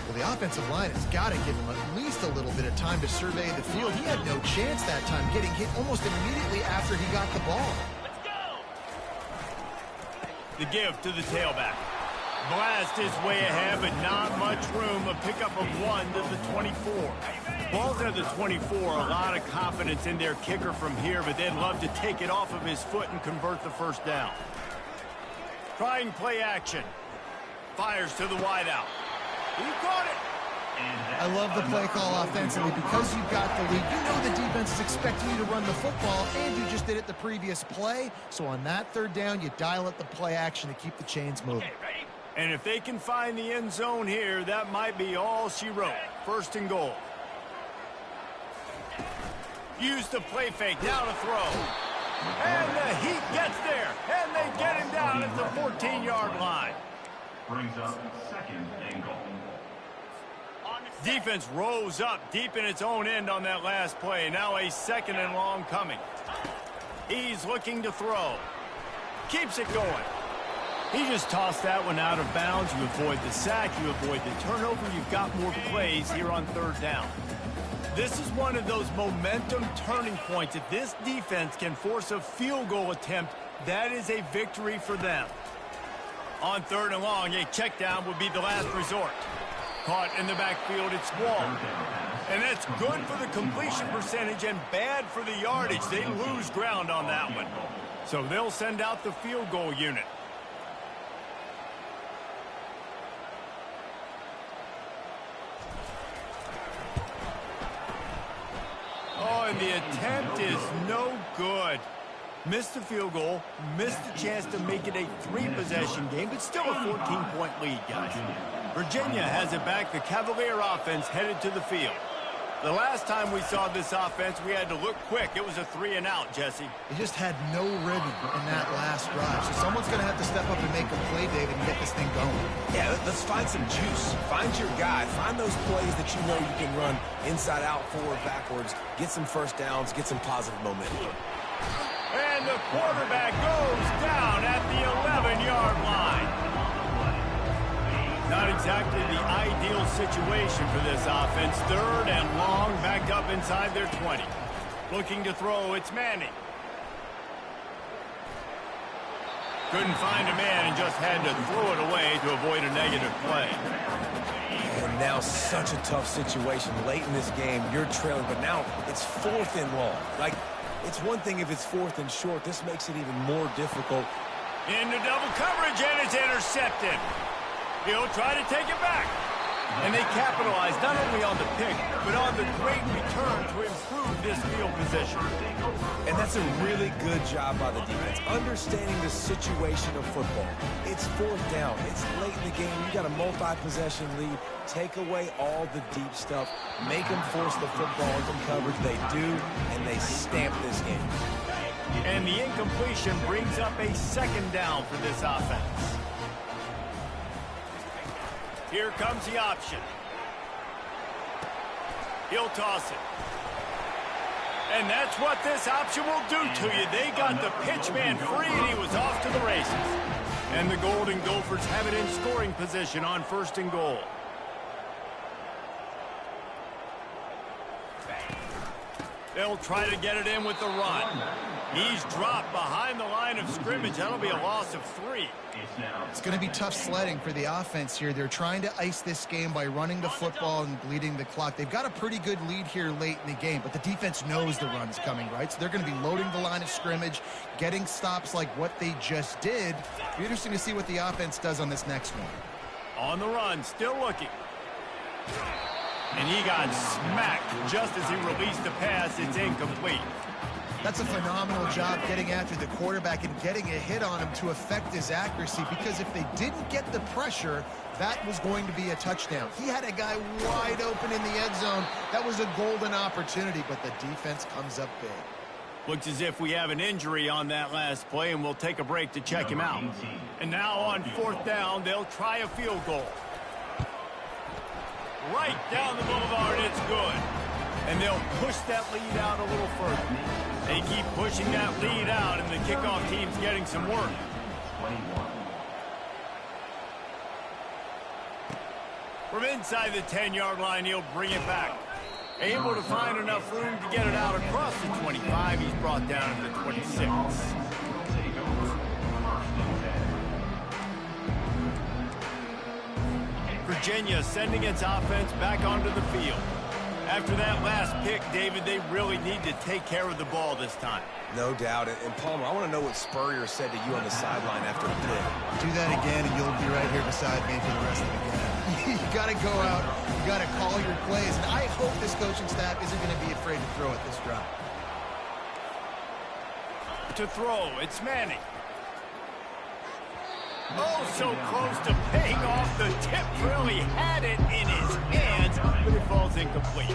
Well, the offensive line has got to give him at least a little bit of time to survey the field. He had no chance that time, getting hit almost immediately after he got the ball. Let's go! The give to the tailback. Blast his way ahead, but not much room. A pickup of 1 to the 24. Ball's at the 24. A lot of confidence in their kicker from here, but they'd love to take it off of his foot and convert the first down. Trying play action. Fires to the wideout. He caught it. I love the play call offensively because you've got the lead. You know the defense is expecting you to run the football, and you just did it the previous play. So on that third down, you dial up the play action to keep the chains moving. Okay, ready? And if they can find the end zone here, that might be all she wrote. 1st and goal. Use the play fake, now to throw. And the Heat gets there, and they get him down at the 14-yard line. Brings up 2nd and goal. Defense rose up deep in its own end on that last play. Now a 2nd and long coming. He's looking to throw. Keeps it going. He just tossed that one out of bounds. You avoid the sack, you avoid the turnover. You've got more plays here on third down. This is one of those momentum turning points. If this defense can force a field goal attempt, that is a victory for them. On third and long, a check down would be the last resort. Caught in the backfield, it's Wall. And that's good for the completion percentage and bad for the yardage. They lose ground on that one. So they'll send out the field goal unit. Oh, and the attempt is no good. Missed the field goal, missed the chance to make it a 3-possession game, but still a 14-point lead, guys. Virginia has it back. The Cavalier offense headed to the field. The last time we saw this offense, we had to look quick. It was a 3-and-out, Jesse. They just had no rhythm in that last drive. So someone's going to have to step up and make a play, David, and get this thing going. Yeah, let's find some juice. Find your guy. Find those plays that you know you can run inside out, forward, backwards. Get some first downs. Get some positive momentum. And the quarterback goes down at the 11-yard line. Not exactly the ideal situation for this offense. Third and long, backed up inside their 20. Looking to throw, it's Manning. Couldn't find a man and just had to throw it away to avoid a negative play. And now such a tough situation late in this game. You're trailing, but now it's fourth and long. Like, it's one thing if it's fourth and short. This makes it even more difficult. Into double coverage, and it's intercepted. He'll try to take it back. And they capitalize not only on the pick, but on the great return to improve this field position. And that's a really good job by the defense, understanding the situation of football. It's fourth down. It's late in the game. You got a multi-possession lead. Take away all the deep stuff. Make them force the football into coverage. They do, and they stamp this game. And the incompletion brings up a second down for this offense. Here comes the option. He'll toss it. And that's what this option will do to you. They got the pitch man free, and he was off to the races. And the Golden Gophers have it in scoring position on first and goal. They'll try to get it in with the run. He's dropped behind the line of scrimmage. That'll be a loss of 3. It's going to be tough sledding for the offense here. They're trying to ice this game by running the football and bleeding the clock. They've got a pretty good lead here late in the game, but the defense knows the run's coming, right? So they're going to be loading the line of scrimmage, getting stops like what they just did. It'll be interesting to see what the offense does on this next one. On the run, still looking. And he got smacked just as he released the pass. It's incomplete. That's a phenomenal job getting after the quarterback and getting a hit on him to affect his accuracy, because if they didn't get the pressure, that was going to be a touchdown. He had a guy wide open in the end zone. That was a golden opportunity, but the defense comes up big. Looks as if we have an injury on that last play, and we'll take a break to check him out. And now on fourth down, they'll try a field goal. Right down the boulevard, it's good. And they'll push that lead out a little further. They keep pushing that lead out, and the kickoff team's getting some work. From inside the 10-yard line, he'll bring it back. Able to find enough room to get it out across the 25. He's brought down to the 26. Virginia sending its offense back onto the field. After that last pick, David, they really need to take care of the ball this time. No doubt. And Palmer, I want to know what Spurrier said to you on the sideline after the pick. Do that again, and you'll be right here beside me for the rest of the game. You got to go out. You got to call your plays. And I hope this coaching staff isn't going to be afraid to throw at this drive. To throw, it's Manning. Oh, so close to paying off. The tip really had it in his hands, but it falls incomplete.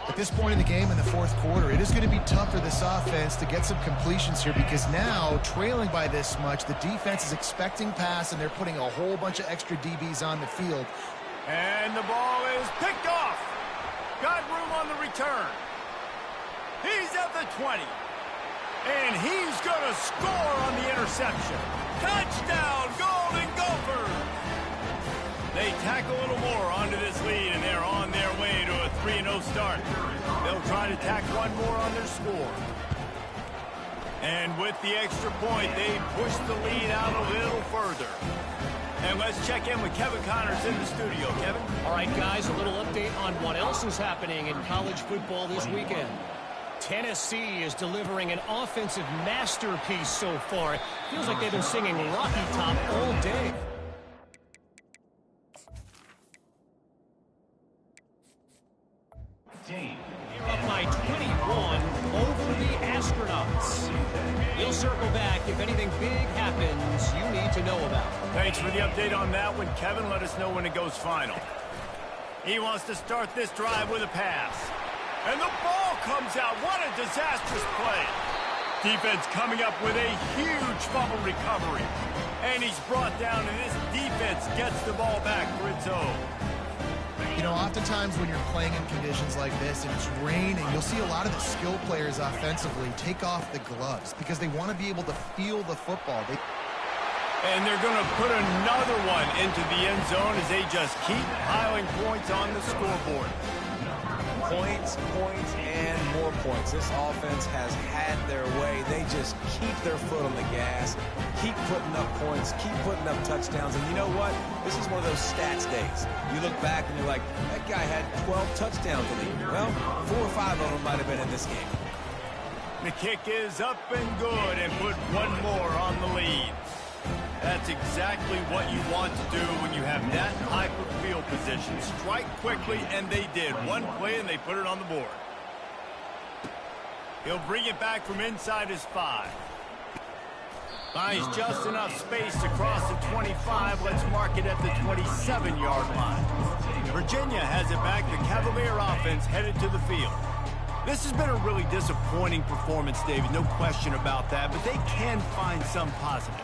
At this point in the game, in the fourth quarter, it is going to be tough for this offense to get some completions here, because now, trailing by this much, the defense is expecting pass, and they're putting a whole bunch of extra DBs on the field. And the ball is picked off. Got room on the return. He's at the 20. And he's going to score on the interception. Touchdown, Golden Gophers! They tack a little more onto this lead, and they're on their way to a 3-0 start. They'll try to tack one more on their score. And with the extra point, they push the lead out a little further. And let's check in with Kevin Connors in the studio. Kevin? All right, guys, a little update on what else is happening in college football this weekend. Tennessee is delivering an offensive masterpiece so far. It feels like they've been singing Rocky Top all day. You're up by 21 over the Astronauts. We'll circle back if anything big happens you need to know about. Thanks for the update on that one, Kevin. Let us know when it goes final. He wants to start this drive with a pass. And the ball comes out. What a disastrous play. Defense coming up with a huge fumble recovery. And he's brought down, and this defense gets the ball back for its own. You know, oftentimes when you're playing in conditions like this and it's raining, you'll see a lot of the skill players offensively take off the gloves because they want to be able to feel the football. And they're going to put another one into the end zone as they just keep piling points on the scoreboard. Points, and more points. This offense has had their way. They just keep their foot on the gas, keep putting up points, keep putting up touchdowns. And you know what? This is one of those stats days. You look back and you're like, that guy had 12 touchdowns in the year. Well, 4 or 5 of them might have been in this game. The kick is up and good and put one more on the lead. That's exactly what you want to do when you have that type of field position. Strike quickly, and they did. One play, and they put it on the board. He'll bring it back from inside his 5. Finds just enough space to cross the 25. Let's mark it at the 27-yard line. Virginia has it back. The Cavalier offense headed to the field. This has been a really disappointing performance, David. No question about that, but they can find some positives.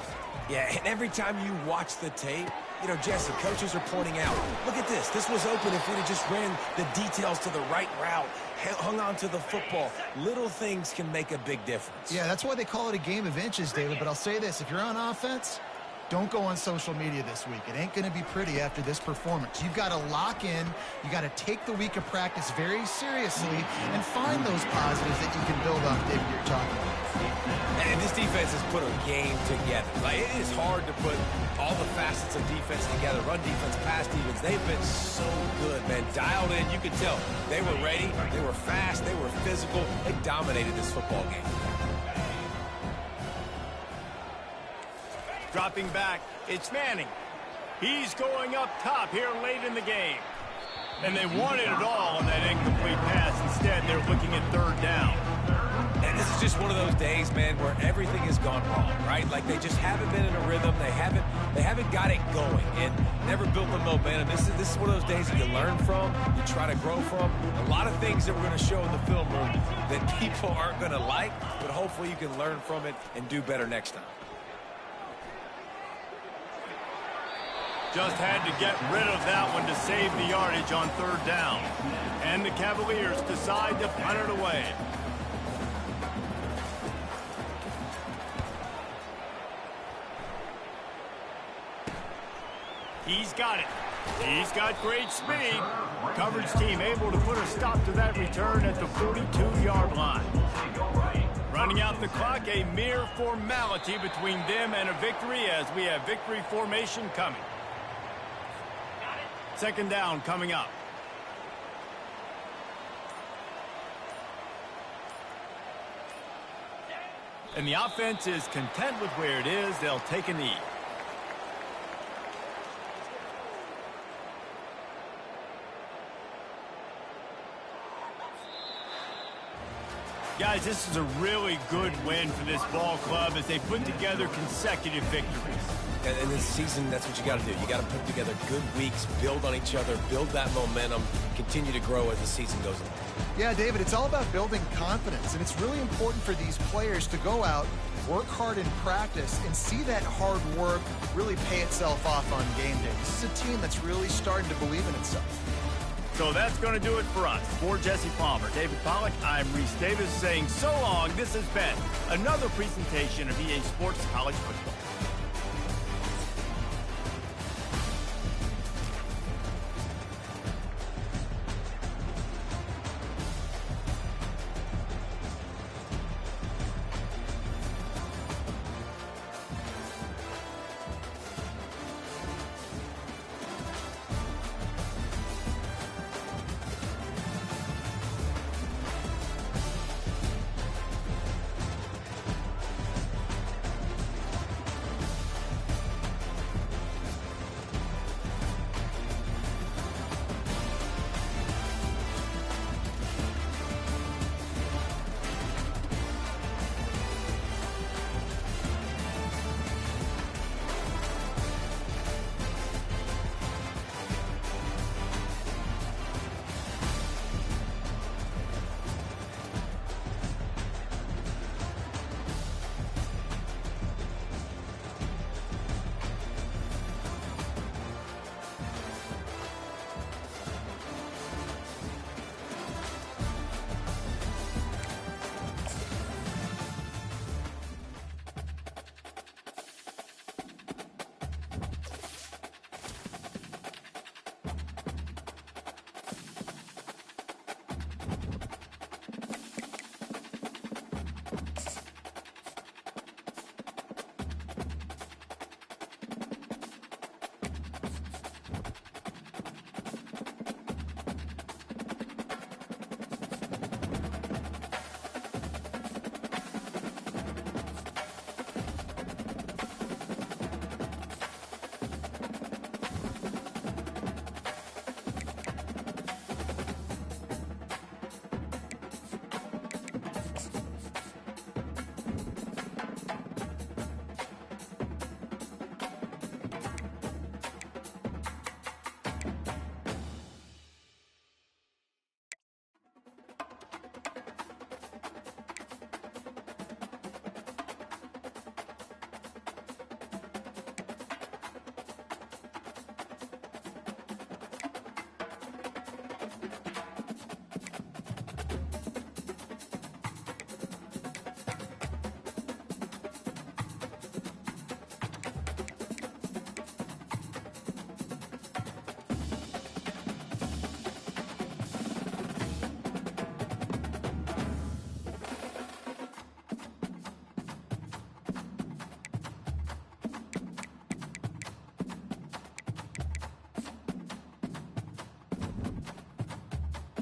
Yeah, and every time you watch the tape, you know, Jesse, coaches are pointing out, look at this. This was open if we'd have just ran the details to the right route, hung on to the football. Little things can make a big difference. Yeah, that's why they call it a game of inches, David. But I'll say this, if you're on offense, don't go on social media this week. It ain't going to be pretty after this performance. You've got to lock in. You got to take the week of practice very seriously and find those positives that you can build off, David, you're talking about. And this defense has put a game together. Like, it is hard to put all the facets of defense together. Run defense, pass defense. They've been so good, man. Dialed in. You could tell they were ready. They were fast. They were physical. They dominated this football game. Dropping back, it's Manning. He's going up top here late in the game. And they wanted it all on that incomplete pass. Instead, they're looking at 3rd down. And this is just one of those days, man, where everything has gone wrong, right? Like, they just haven't been in a rhythm. They haven't got it going and never built the momentum. This is one of those days that you learn from, you try to grow from. A lot of things that we're going to show in the film room that people aren't going to like, but hopefully you can learn from it and do better next time. Just had to get rid of that one to save the yardage on 3rd down. And the Cavaliers decide to punt it away. He's got it. He's got great speed. Coverage team able to put a stop to that return at the 42-yard line. Running out the clock, a mere formality between them and a victory as we have victory formation coming. 2nd down coming up. And the offense is content with where it is. They'll take a knee. Guys, this is a really good win for this ball club as they put together consecutive victories. And this season, that's what you got to do. You got to put together good weeks, build on each other, build that momentum, continue to grow as the season goes on. Yeah, David, it's all about building confidence, and it's really important for these players to go out, work hard in practice, and see that hard work really pay itself off on game day. This is a team that's really starting to believe in itself. So that's going to do it for us. For Jesse Palmer, David Pollack, I'm Reese Davis saying so long. This has been another presentation of EA Sports College Football.